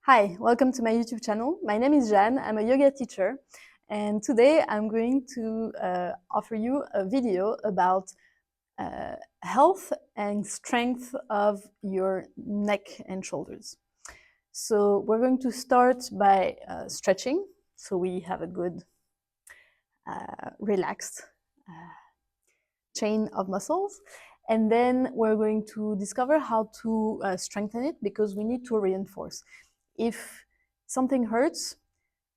Hi, welcome to my YouTube channel. My name is Jeanne, I'm a yoga teacher, and today I'm going to offer you a video about health and strength of your neck and shoulders. So we're going to start by stretching, so we have a good relaxed chain of muscles. And then we're going to discover how to strengthen it, because we need to reinforce. If something hurts,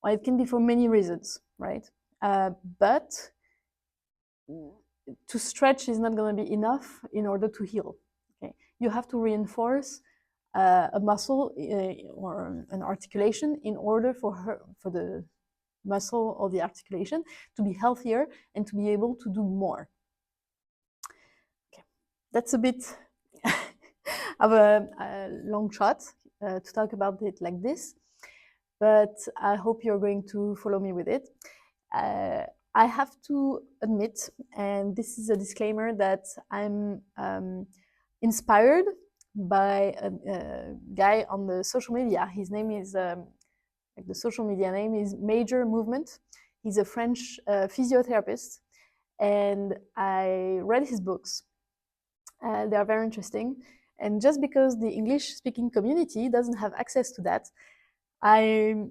well, it can be for many reasons, right? But to stretch is not going to be enough in order to heal. Okay, you have to reinforce a muscle or an articulation in order for the muscle or the articulation to be healthier and to be able to do more. Okay, that's a bit of a long shot to talk about it like this, but I hope you're going to follow me with it. I have to admit, and this is a disclaimer, that I'm inspired by a guy on the social media. His name is, the social media name is Major Movement. He's a French physiotherapist, and I read his books. They are very interesting. And just because the English-speaking community doesn't have access to that, I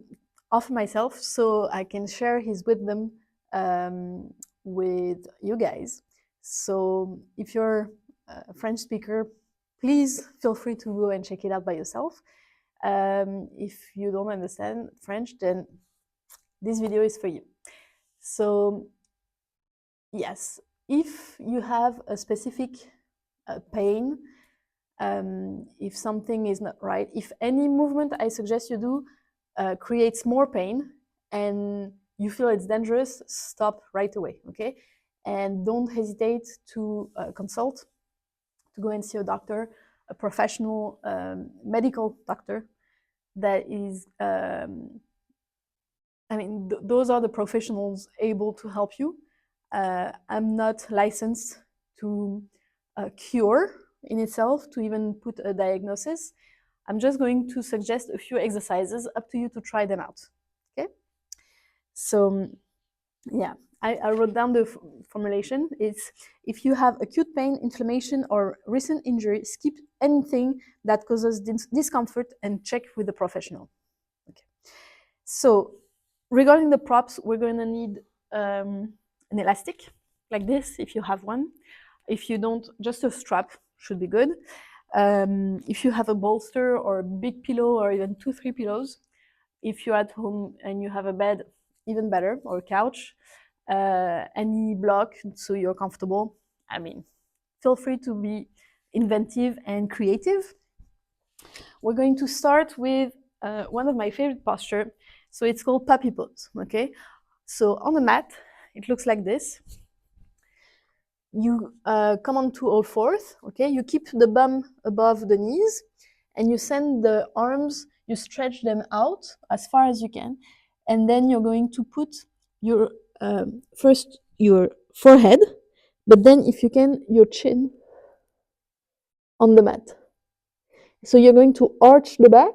offer myself so I can share his wisdom with you guys. So if you're a French speaker, please feel free to go and check it out by yourself. If you don't understand French, then this video is for you. So yes, if you have a specific pain, if something is not right, if any movement I suggest you do creates more pain and you feel it's dangerous, stop right away, okay? And don't hesitate to consult, to go and see a doctor, a professional medical doctor that is, those are the professionals able to help you. I'm not licensed to cure in itself, to even put a diagnosis. I'm just going to suggest a few exercises, up to you to try them out, okay? So yeah, I wrote down the formulation. It's, if you have acute pain, inflammation, or recent injury, skip anything that causes discomfort and check with the professional. Okay. So regarding the props, we're going to need an elastic like this, if you have one. If you don't, just a strap should be good. If you have a bolster or a big pillow, or even 2-3 pillows, if you're at home and you have a bed, even better, or a couch, any block so you're comfortable. I mean, feel free to be inventive and creative. We're going to start with one of my favorite posture. So it's called puppy pose, okay? So on the mat, it looks like this. You come on to all fours, okay? You keep the bum above the knees, and you send the arms, you stretch them out as far as you can, and then you're going to put your, first your forehead, but then if you can, your chin on the mat. So you're going to arch the back,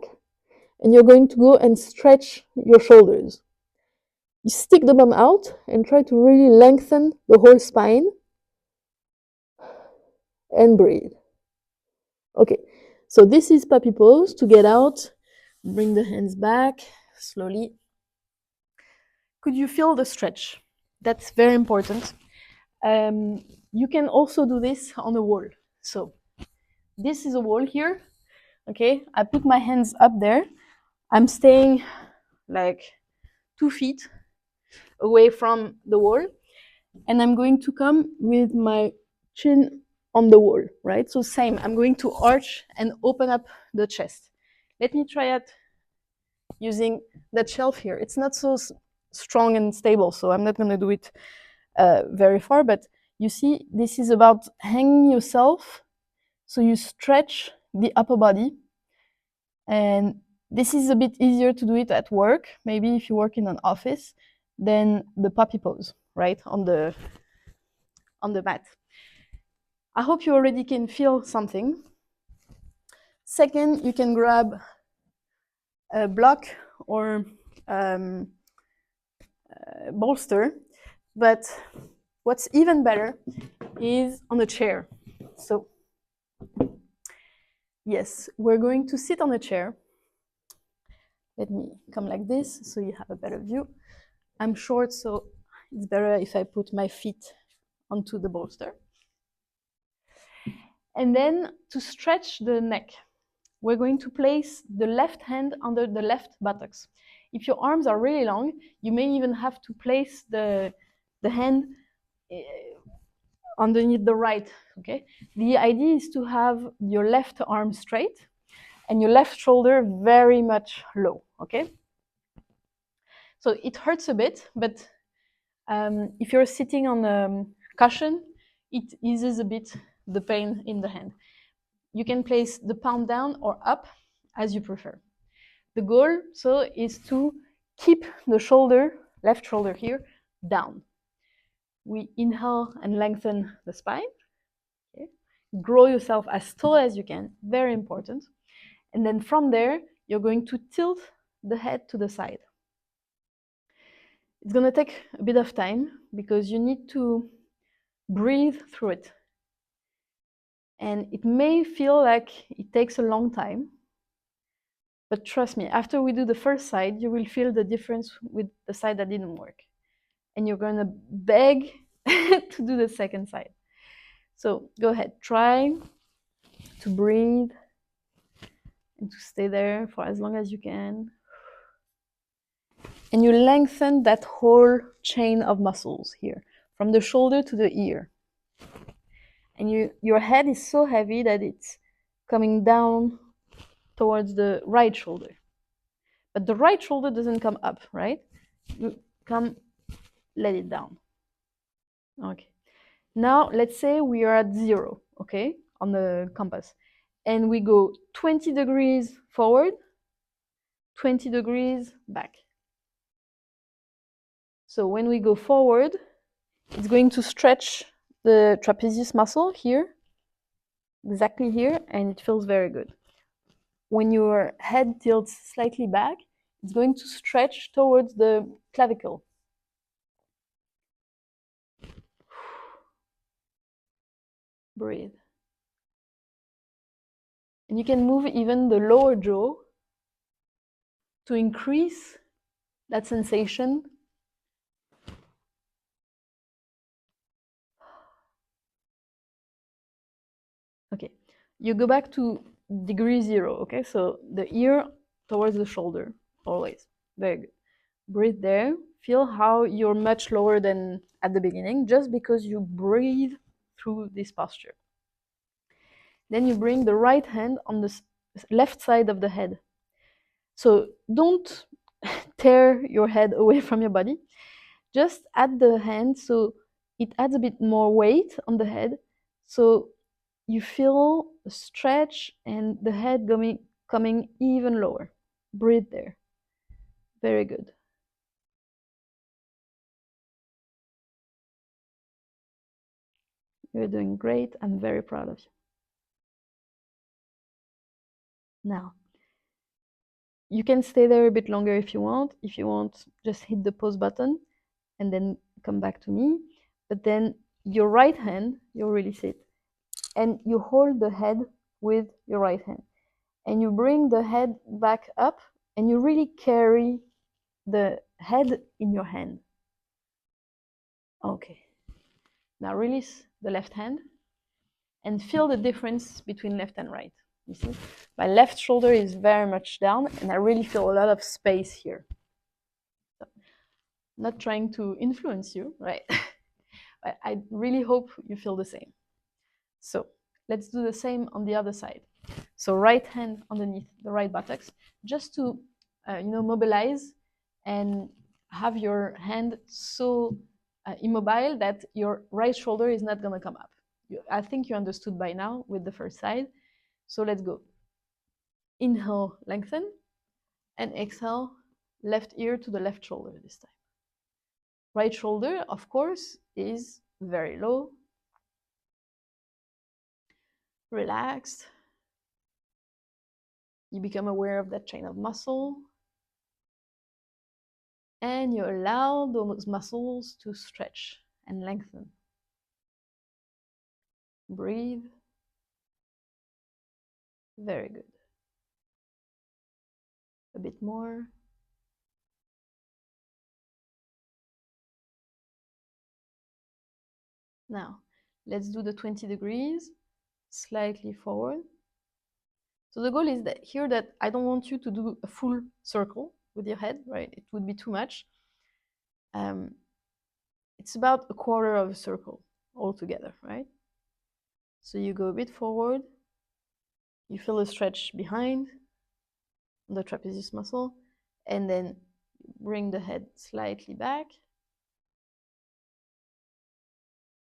and you're going to go and stretch your shoulders. You stick the bum out and try to really lengthen the whole spine, and breathe. Okay, so this is puppy pose. To get out, bring the hands back slowly. Could you feel the stretch? That's very important. You can also do this on a wall. So this is a wall here, okay? I put my hands up there. I'm staying like 2 feet away from the wall, and I'm going to come with my chin on the wall, right? So same, I'm going to arch and open up the chest. Let me try it using that shelf here. It's not so strong and stable, so I'm not going to do it very far, but you see, this is about hanging yourself, so you stretch the upper body, and this is a bit easier to do it at work, maybe if you work in an office, than the puppy pose, right, on the mat. I hope you already can feel something. Second, you can grab block or bolster, but what's even better is on a chair. So yes, we're going to sit on a chair. Let me come like this so you have a better view. I'm short, so it's better if I put my feet onto the bolster. And then to stretch the neck, we're going to place the left hand under the left buttocks. If your arms are really long, you may even have to place the hand underneath the right, okay? The idea is to have your left arm straight and your left shoulder very much low, okay? So it hurts a bit, but if you're sitting on a cushion, it eases a bit the pain in the hand. You can place the palm down or up as you prefer. The goal, so, is to keep the shoulder, left shoulder here, down. We inhale and lengthen the spine. Okay. Grow yourself as tall as you can, very important. And then from there, you're going to tilt the head to the side. It's going to take a bit of time because you need to breathe through it. And it may feel like it takes a long time, but trust me, after we do the first side, you will feel the difference with the side that didn't work. And you're going to beg to do the second side. So go ahead, try to breathe and to stay there for as long as you can. And you lengthen that whole chain of muscles here, from the shoulder to the ear. And your head is so heavy that it's coming down towards the right shoulder. But the right shoulder doesn't come up, right? You come, let it down. Okay. Now, let's say we are at 0, okay, on the compass. And we go 20 degrees forward, 20 degrees back. So when we go forward, it's going to stretch the trapezius muscle here, exactly here, and it feels very good. When your head tilts slightly back, it's going to stretch towards the clavicle. Breathe. And you can move even the lower jaw to increase that sensation. Okay, you go back to degree 0, okay? So the ear towards the shoulder, always. Very good. Breathe there. Feel how you're much lower than at the beginning, just because you breathe through this posture. Then you bring the right hand on the left side of the head. So don't tear your head away from your body. Just add the hand so it adds a bit more weight on the head. So you feel a stretch and the head coming even lower. Breathe there. Very good. You're doing great. I'm very proud of you. Now, you can stay there a bit longer if you want. If you want, just hit the pause button and then come back to me. But then your right hand, you release it. And you hold the head with your right hand. And you bring the head back up and you really carry the head in your hand. Okay. Now release the left hand and feel the difference between left and right. You see, my left shoulder is very much down and I really feel a lot of space here. So, not trying to influence you, right? But I really hope you feel the same. So let's do the same on the other side. So right hand underneath the right buttocks, just to mobilize and have your hand so immobile that your right shoulder is not going to come up. I think you understood by now with the first side. So let's go. Inhale, lengthen, and exhale, left ear to the left shoulder this time. Right shoulder, of course, is very low. Relaxed. You become aware of that chain of muscle, and you allow those muscles to stretch and lengthen. Breathe. Very good. A bit more. Now, let's do the 20 degrees, slightly forward. So the goal is that here that I don't want you to do a full circle with your head, right? It would be too much. It's about a quarter of a circle altogether, right? So you go a bit forward, you feel a stretch behind the trapezius muscle, and then bring the head slightly back,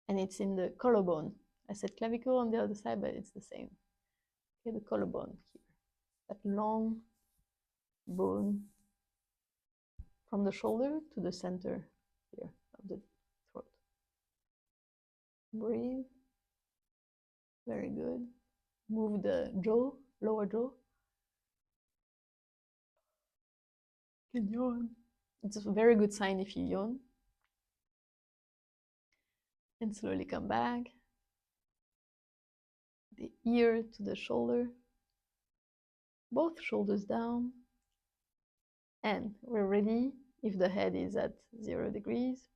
and it's in the collarbone. I said clavicle on the other side, but it's the same. Okay, the collarbone here, that long bone from the shoulder to the center here of the throat. Breathe. Very good. Move the jaw, lower jaw. Can yawn. It's a very good sign if you yawn. And slowly come back. The ear to the shoulder. Both shoulders down. And we're ready if the head is at 0 degrees.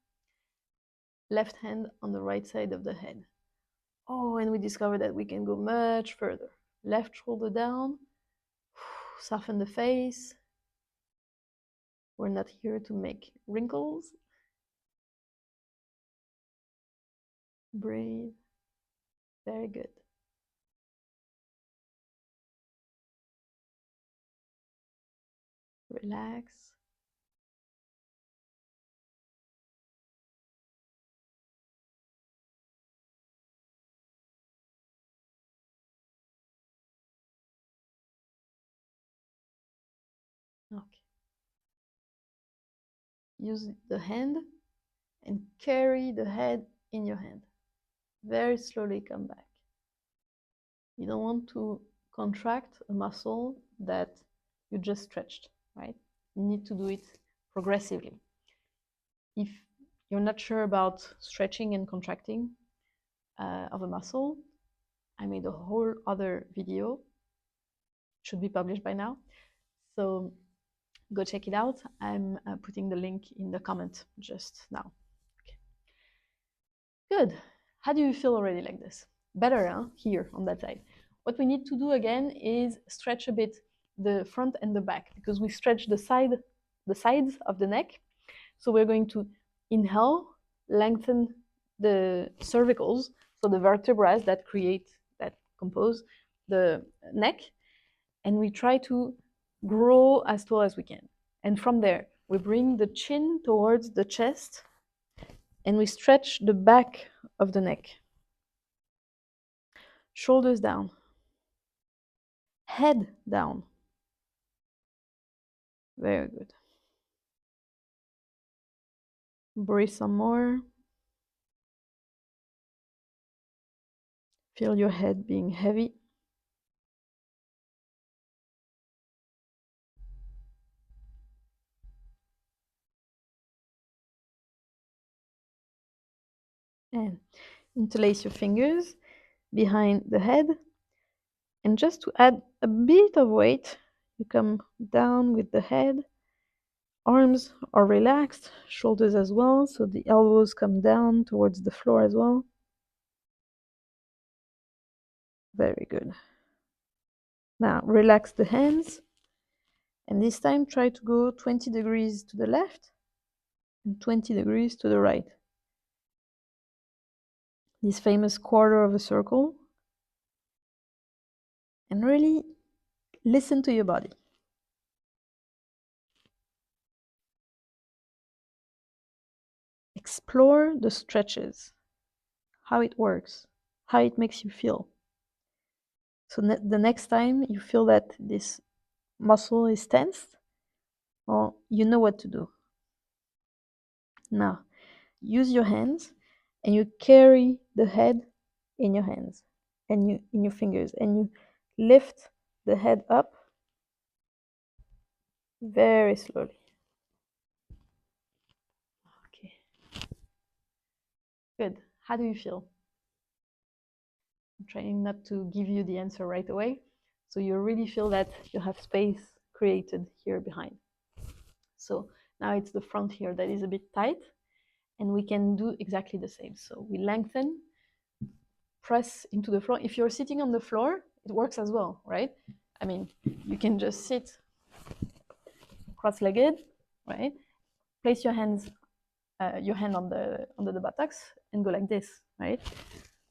Left hand on the right side of the head. Oh, and we discover that we can go much further. Left shoulder down. Soften the face. We're not here to make wrinkles. Breathe. Very good. Relax. Okay. Use the hand and carry the head in your hand. Very slowly come back. You don't want to contract a muscle that you just stretched, right? You need to do it progressively. If you're not sure about stretching and contracting of a muscle, I made a whole other video. It should be published by now. So go check it out. I'm putting the link in the comment just now. Okay. Good. How do you feel already like this? Better, huh? Here on that side. What we need to do again is stretch a bit the front and the back, because we stretch the sides of the neck. So we're going to inhale, lengthen the cervicals, so the vertebrae that compose the neck, and we try to grow as tall as we can. And from there, we bring the chin towards the chest, and we stretch the back of the neck. Shoulders down. Head down. Very good. Breathe some more. Feel your head being heavy. And interlace your fingers behind the head. And just to add a bit of weight, you come down with the head. Arms are relaxed, shoulders as well, so the elbows come down towards the floor as well. Very good. Now relax the hands, and this time try to go 20 degrees to the left and 20 degrees to the right. This famous quarter of a circle. And really listen to your body. Explore the stretches, how it works, how it makes you feel. So the next time you feel that this muscle is tensed, well, you know what to do. Now, use your hands and you carry the head in your hands and in your fingers, and you lift the head up Very slowly. Okay. Good. How do you feel? I'm trying not to give you the answer right away. So you really feel that you have space created here behind. So now it's the front here that is a bit tight, and we can do exactly the same. So we lengthen, press into the floor. If you're sitting on the floor, it works as well, right? I mean, you can just sit cross-legged, right? Place your hands, your hand on under the buttocks, and go like this, right?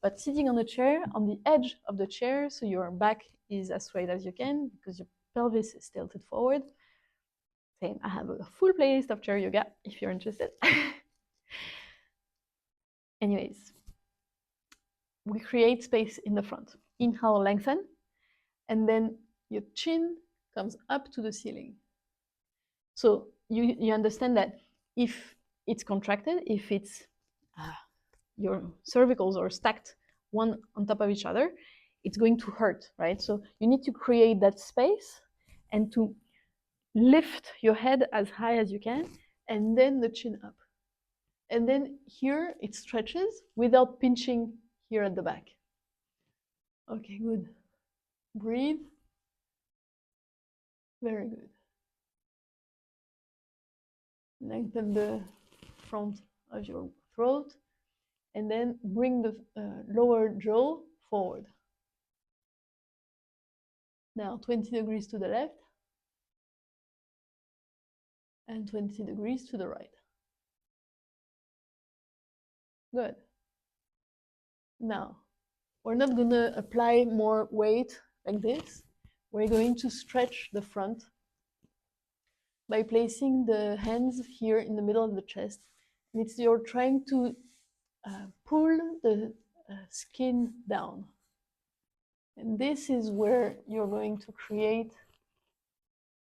But sitting on a chair, on the edge of the chair, so your back is as straight as you can because your pelvis is tilted forward. Same. I have a full playlist of chair yoga if you're interested. Anyways, we create space in the front. Inhale, lengthen, and then your chin comes up to the ceiling. So you understand that if it's contracted, if it's your cervicals are stacked one on top of each other, it's going to hurt, right? So you need to create that space and to lift your head as high as you can, and then the chin up. And then here it stretches without pinching here at the back. Okay, good. Breathe. Very good. Lengthen the front of your throat, and then bring the lower jaw forward. Now 20 degrees to the left and 20 degrees to the right. Good. Now, we're not going to apply more weight like this. We're going to stretch the front by placing the hands here in the middle of the chest. And it's you're trying to pull the skin down. And this is where you're going to create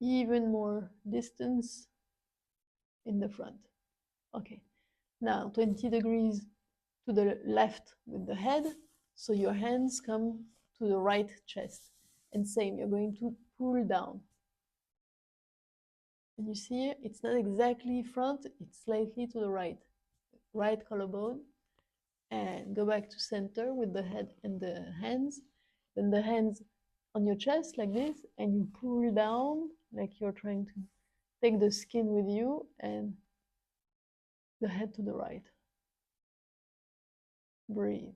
even more distance in the front. Okay, now 20 degrees to the left with the head, so your hands come to the right chest. And same, you're going to pull down. And you see, it's not exactly front, it's slightly to the right. Right collarbone, and go back to center with the head and the hands. Then the hands on your chest like this, and you pull down like you're trying to take the skin with you, and the head to the right. Breathe.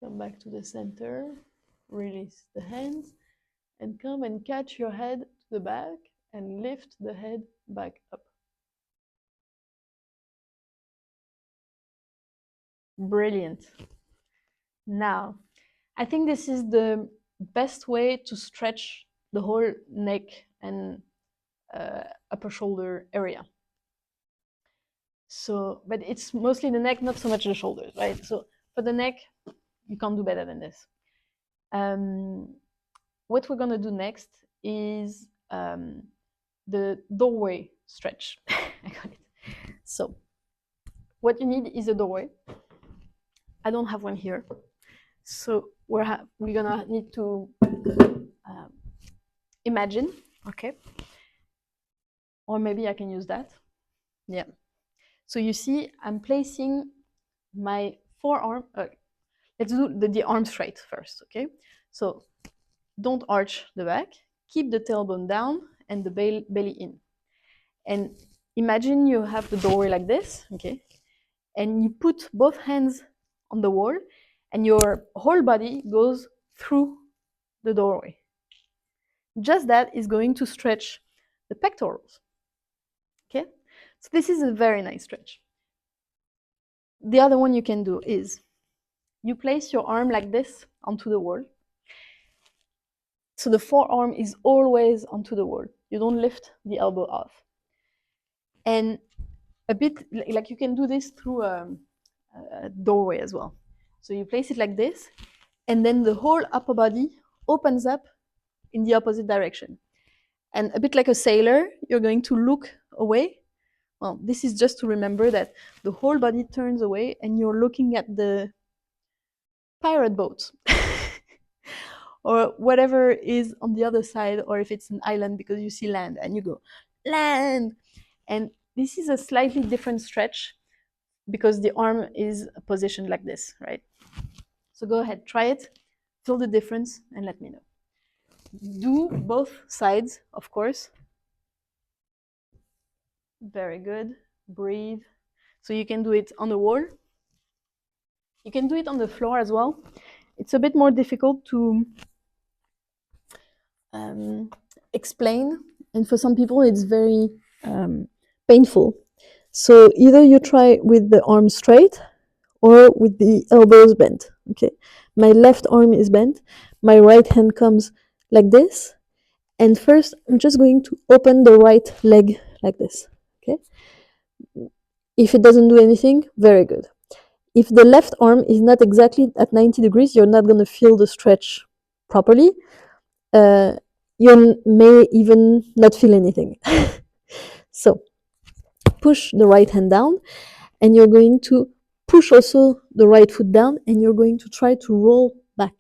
Come back to the center, release the hands, and come and catch your head to the back and lift the head back up. Brilliant. Now, I think this is the best way to stretch the whole neck and upper shoulder area. So, but it's mostly the neck, not so much the shoulders, right? So for the neck, you can't do better than this. What we're gonna do next is the doorway stretch. I got it. So what you need is a doorway. I don't have one here. So we're gonna need to imagine, okay? Or maybe I can use that. Yeah. So you see, I'm placing my forearm. Let's do the arm straight first, okay? So don't arch the back. Keep the tailbone down and the belly in. And imagine you have the doorway like this, okay? And you put both hands on the wall, and your whole body goes through the doorway. Just that is going to stretch the pectorals, okay? So this is a very nice stretch. The other one you can do is you place your arm like this onto the wall. So the forearm is always onto the wall. You don't lift the elbow off. And a bit like you can do this through a doorway as well. So you place it like this, and then the whole upper body opens up in the opposite direction. And a bit like a sailor, you're going to look away. Well, this is just to remember that the whole body turns away and you're looking at the pirate boat or whatever is on the other side, or if it's an island because you see land and you go, land. And this is a slightly different stretch because the arm is positioned like this, right? So go ahead, try it, feel the difference, and let me know. Do both sides, of course. Very good. Breathe. So you can do it on the wall. You can do it on the floor as well. It's a bit more difficult to explain, and for some people it's very painful. So either you try with the arm straight or with the elbows bent. Okay, my left arm is bent, my right hand comes like this, and first I'm just going to open the right leg like this. Okay, if it doesn't do anything, very good. If the left arm is not exactly at 90 degrees, you're not going to feel the stretch properly. You may even not feel anything. So push the right hand down, and you're going to push also the right foot down, and you're going to try to roll back.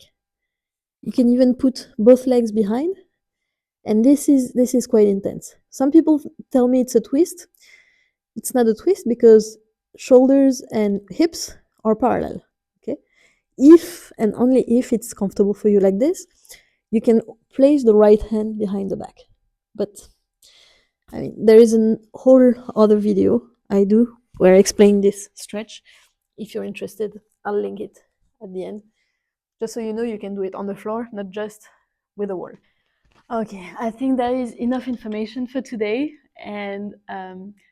You can even put both legs behind, and this is quite intense. Some people tell me it's a twist. It's not a twist because shoulders and hips are parallel. Okay, if and only if it's comfortable for you like this, you can place the right hand behind the back. But I mean, there is a whole other video I do where I explain this stretch. If you're interested, I'll link it at the end. Just so you know, you can do it on the floor, not just with a wall. Okay, I think that is enough information for today, and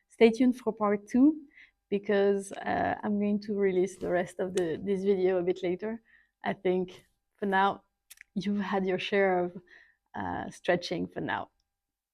stay tuned for part 2 because I'm going to release the rest of this video a bit later. I think for now, you've had your share of stretching for now.